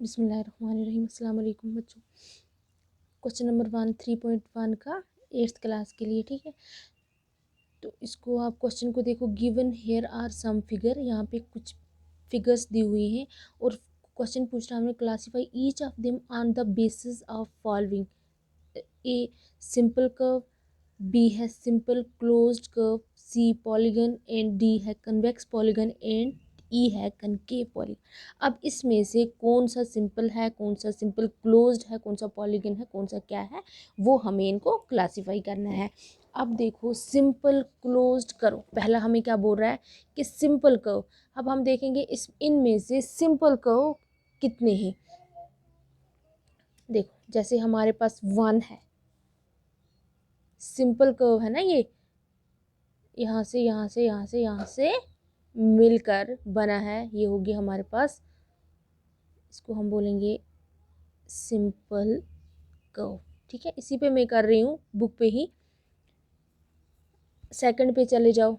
बिस्मिल्लाहिर्रहमानिर्रहीम। अस्सलाम वालेकुम बच्चों। क्वेश्चन नंबर 3.1 का 8th क्लास के लिए, ठीक है। तो इसको आप क्वेश्चन को देखो। Given here are some figure, यहाँ पे कुछ फिगर्स दी हुई हैं और क्वेश्चन पूछ रहा है हमें classify each of them on the basis of following. A simple curve, B है simple closed curve, C polygon and D है कन्वेक्स पॉलीगन एंड ई है कनकेव पॉलीगन। अब इसमें से कौन सा सिंपल है, कौन सा सिंपल क्लोज्ड है, कौन सा पॉलीगन है, कौन सा क्या है, वो हमें इनको क्लासीफाई करना है। अब देखो सिंपल क्लोज्ड कर्व, पहला हमें क्या बोल रहा है कि सिंपल कर्व। अब हम देखेंगे इस इनमें से सिंपल कर्व कितने हैं। देखो जैसे हमारे पास 1 है, सिंपल कर्व है ना, ये यहाँ से यहाँ से यहाँ से यहाँ से मिलकर बना है, ये होगी हमारे पास, इसको हम बोलेंगे सिंपल कर्व। ठीक है, इसी पे मैं कर रही हूँ बुक पे ही। सेकंड पे चले जाओ।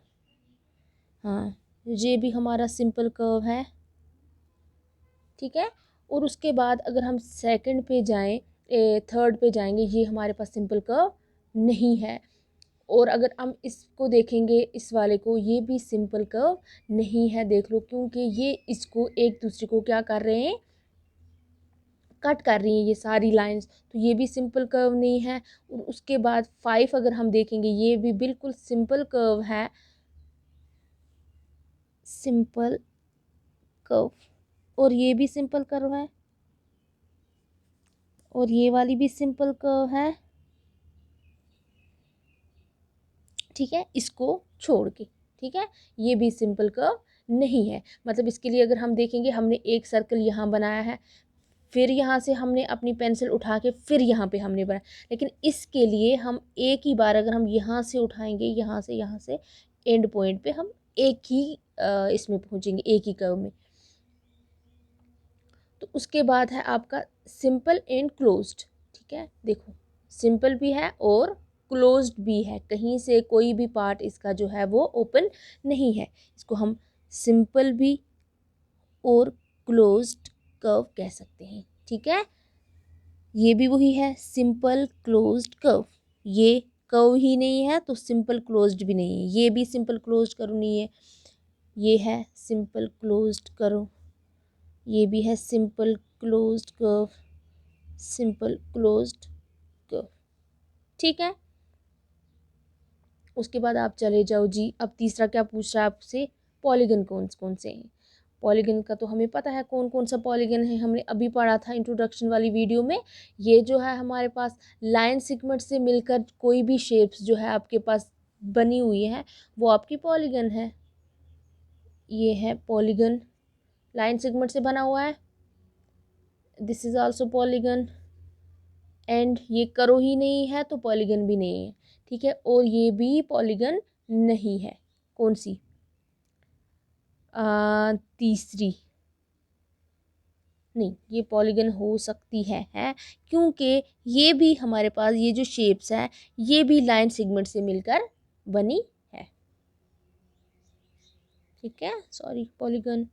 हाँ, ये भी हमारा सिंपल कर्व है, ठीक है। और उसके बाद अगर हम सेकंड पे जाएं, थर्ड पे जाएंगे, ये हमारे पास सिंपल कर्व नहीं है। और अगर हम इसको देखेंगे, इस वाले को, ये भी सिंपल कर्व नहीं है। देख लो, क्योंकि ये इसको एक दूसरे को क्या कर रहे हैं, कट कर रही हैं ये सारी लाइंस, तो ये भी सिंपल कर्व नहीं है। और उसके बाद 5 अगर हम देखेंगे, ये भी बिल्कुल सिंपल कर्व है, सिंपल कर्व। और ये भी सिंपल कर्व है, और ये वाली भी सिंपल कर्व है, ठीक है, इसको छोड़ के। ठीक है, ये भी सिंपल कर्व नहीं है। मतलब इसके लिए अगर हम देखेंगे, हमने एक सर्कल यहाँ बनाया है, फिर यहाँ से हमने अपनी पेंसिल उठा के फिर यहाँ पे हमने बनाया, लेकिन इसके लिए हम एक ही बार अगर हम यहाँ से उठाएंगे, यहाँ से एंड पॉइंट पे हम एक ही इसमें पहुँचेंगे, एक ही कर्व में। तो उसके बाद है आपका सिंपल एंड क्लोज्ड। ठीक है, देखो सिंपल भी है और क्लोज्ड भी है, कहीं से कोई भी पार्ट इसका जो है वो ओपन नहीं है। इसको हम सिंपल भी और क्लोज्ड कर्व कह सकते हैं। ठीक है, ये भी वही है, सिंपल क्लोज्ड कर्व। ये कर्व ही नहीं है तो सिंपल क्लोज्ड भी नहीं है, ये भी सिंपल क्लोज्ड कर्व नहीं है। ये है सिंपल क्लोज्ड कर्व, ये भी है simple closed curve, simple closed curve. ठीक है, उसके बाद आप चले जाओ जी। अब तीसरा क्या पूछ रहा है आपसे, पॉलीगन कौन कौन से हैं। पॉलीगन का तो हमें पता है कौन कौन सा पॉलीगन है, हमने अभी पढ़ा था इंट्रोडक्शन वाली वीडियो में। ये जो है हमारे पास लाइन सेगमेंट से मिलकर कोई भी शेप्स जो है आपके पास बनी हुई है, वो आपकी पॉलीगन है। ये है पॉलीगन, लाइन सेगमेंट से बना हुआ है, this is also polygon. And ये करो ही नहीं है तो पॉलीगन भी नहीं है, ठीक है। और ये भी पॉलीगन नहीं है, कौन सी, तीसरी नहीं, ये पॉलीगन हो सकती है क्योंकि ये भी हमारे पास ये जो शेप्स है ये भी लाइन सेगमेंट से मिलकर बनी है, ठीक है, सॉरी पॉलीगन।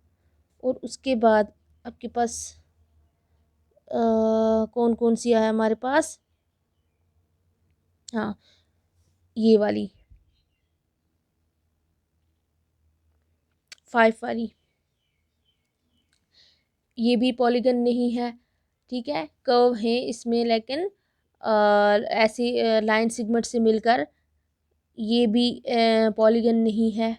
और उसके बाद आपके पास कौन कौन सी है हमारे पास, हाँ ये वाली 5 वाली, ये भी पॉलीगन नहीं है, ठीक है। कर्व है इसमें लेकिन ऐसी लाइन सेगमेंट से मिलकर, ये भी पॉलीगन नहीं है।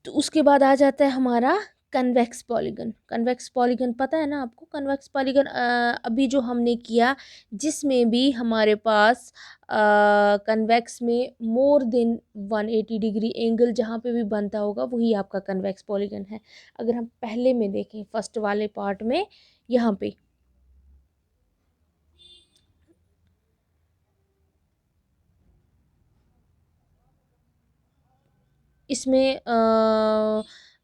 तो उसके बाद आ जाता है हमारा कन्वेक्स पॉलीगन। कन्वेक्स पॉलीगन पता है ना आपको, कन्वेक्स पॉलीगन अभी जो हमने किया, जिसमें भी हमारे पास कन्वेक्स में मोर देन 180 डिग्री एंगल जहाँ पे भी बनता होगा वही आपका कन्वेक्स पॉलीगन है। अगर हम पहले में देखें, फर्स्ट वाले पार्ट में, यहाँ पे इसमें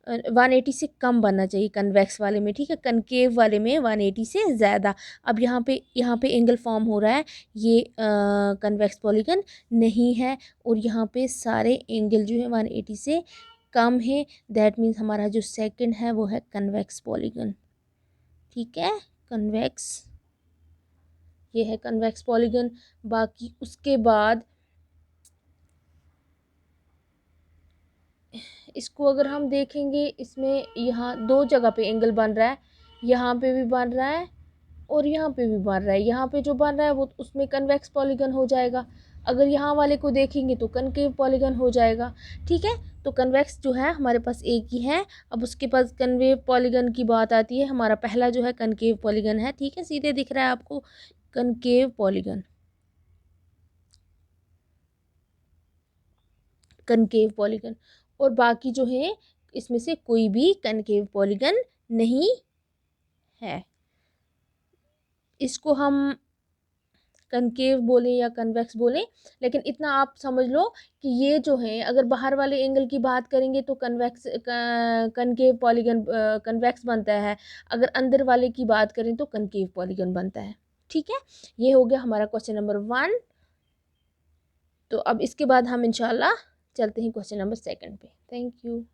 180 से कम बनना चाहिए कन्वेक्स वाले में, ठीक है। कनकेव वाले में 180 से ज़्यादा। अब यहाँ पे एंगल फॉर्म हो रहा है, ये कन्वेक्स पॉलीगन नहीं है, और यहाँ पे सारे एंगल जो है 180 से कम है। दैट मीन्स हमारा जो सेकंड है वो है कन्वेक्स पॉलीगन, ठीक है। कन्वेक्स, ये है कन्वेक्स पॉलीगन। बाकी उसके बाद इसको अगर हम देखेंगे, इसमें यहाँ दो जगह पे एंगल बन रहा है, यहाँ पे भी बन रहा है और यहाँ पे भी बन रहा है। यहाँ पे जो बन रहा है वो उसमें कन्वेक्स पॉलीगन हो जाएगा। अगर यहाँ वाले को देखेंगे तो कनकेव पॉलीगन हो जाएगा, ठीक है। तो कन्वेक्स जो है हमारे पास एक ही है। अब उसके पास कन्वेव पॉलीगन की बात आती है, हमारा पहला जो है कनकेव पॉलीगन है, ठीक है। सीधे दिख रहा है आपको कनकेव पॉलीगन, कनकेव पॉलीगन। और बाकी जो है इसमें से कोई भी कनकेव पॉलीगन नहीं है। इसको हम कनकेव बोले या कन्वेक्स बोले, लेकिन इतना आप समझ लो कि ये जो है अगर बाहर वाले एंगल की बात करेंगे तो कन्वेक्स कनकेव पॉलीगन कन्वेक्स बनता है, अगर अंदर वाले की बात करें तो कनकेव पॉलीगन बनता है, ठीक है। ये हो गया हमारा क्वेश्चन नंबर 1। तो अब इसके बाद हम इंशाल्लाह चलते हैं क्वेश्चन नंबर 2 पे। Thank you.